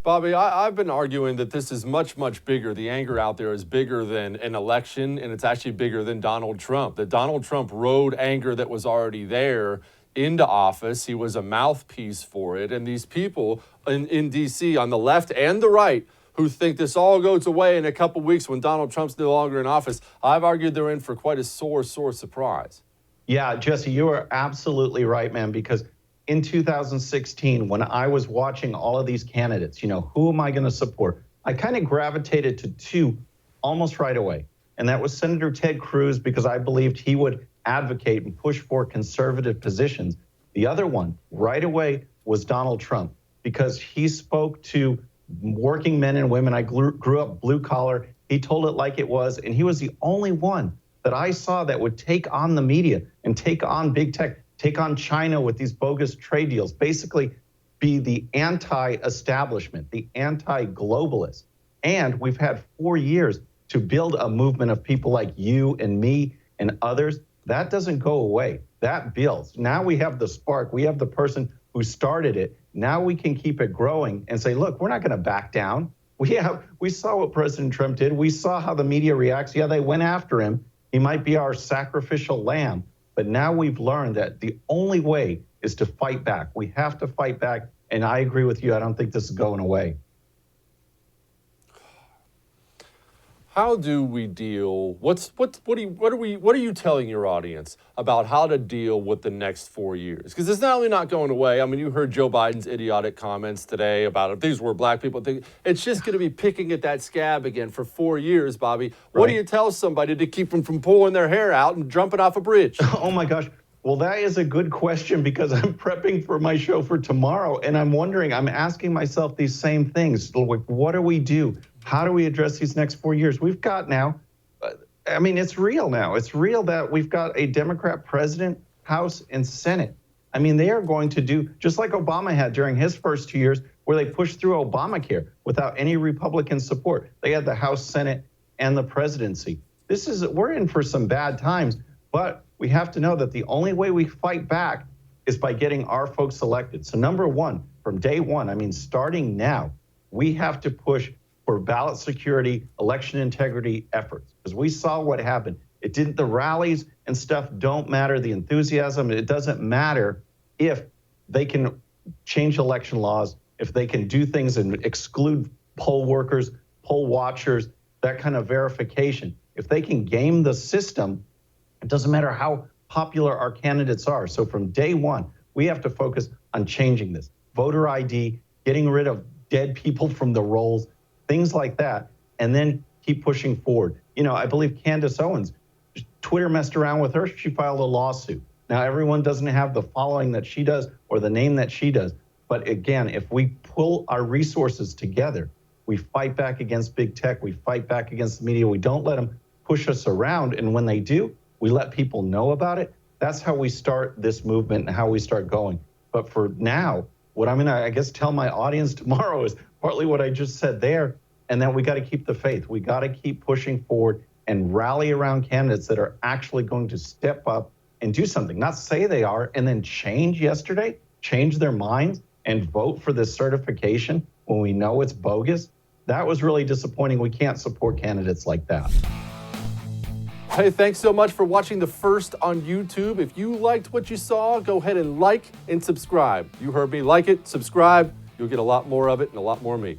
Bobby, I've been arguing that this is much, much bigger. The anger out there is bigger than an election, and it's actually bigger than Donald Trump. That Donald Trump rode anger that was already there into office. He was a mouthpiece for it. And these people in D.C. on the left and the right who think this all goes away in a couple weeks when Donald Trump's no longer in office, I've argued they're in for quite a sore surprise. Yeah, Jesse, you are absolutely right, man, because in 2016, when I was watching all of these candidates, who am I going to support? I kind of gravitated to two almost right away. And that was Senator Ted Cruz, because I believed he would advocate and push for conservative positions. The other one right away was Donald Trump, because he spoke to working men and women. I grew up blue collar. He told it like it was. And he was the only one that I saw that would take on the media and take on big tech, take on China with these bogus trade deals, basically be the anti-establishment, the anti-globalist. And we've had 4 years to build a movement of people like you and me and others. That doesn't go away. That builds. Now we have the spark. We have the person who started it. Now we can keep it growing and say, look, we're not going to back down. We saw what President Trump did. We saw how the media reacts. Yeah, they went after him. He might be our sacrificial lamb. But now we've learned that the only way is to fight back. We have to fight back. And I agree with you. I don't think this is going away. How do we deal? What are you telling your audience about how to deal with the next 4 years? Because it's not only not going away. I mean, you heard Joe Biden's idiotic comments today about if these were black people. It's just going to be picking at that scab again for 4 years, Bobby. What do you tell somebody to keep them from pulling their hair out and jumping off a bridge? Oh my gosh. Well, that is a good question, because I'm prepping for my show for tomorrow, and I'm asking myself these same things. Like, what do we do? How do we address these next 4 years? We've got now, it's real now. It's real that we've got a Democrat president, House, and Senate. They are going to do, just like Obama had during his first 2 years, where they pushed through Obamacare without any Republican support. They had the House, Senate, and the presidency. We're in for some bad times, but we have to know that the only way we fight back is by getting our folks elected. So number one, from day one, starting now, we have to push for ballot security, election integrity efforts, because we saw what happened. The rallies and stuff don't matter, the enthusiasm, it doesn't matter if they can change election laws, if they can do things and exclude poll workers, poll watchers, that kind of verification. If they can game the system, it doesn't matter how popular our candidates are. So from day one, we have to focus on changing this. Voter ID, getting rid of dead people from the rolls, things like that, and then keep pushing forward. I believe Candace Owens, Twitter messed around with her. She filed a lawsuit. Now, everyone doesn't have the following that she does or the name that she does. But again, if we pull our resources together, we fight back against big tech, we fight back against the media, we don't let them push us around. And when they do, we let people know about it. That's how we start this movement and how we start going. But for now, what I'm going to, tell my audience tomorrow is partly what I just said there, and then we got to keep the faith. We got to keep pushing forward and rally around candidates that are actually going to step up and do something, not say they are, and then change their minds and vote for this certification when we know it's bogus. That was really disappointing. We can't support candidates like that. Hey, thanks so much for watching The First on YouTube. If you liked what you saw, go ahead and like and subscribe. You heard me. Like it, subscribe. You'll get a lot more of it and a lot more of me.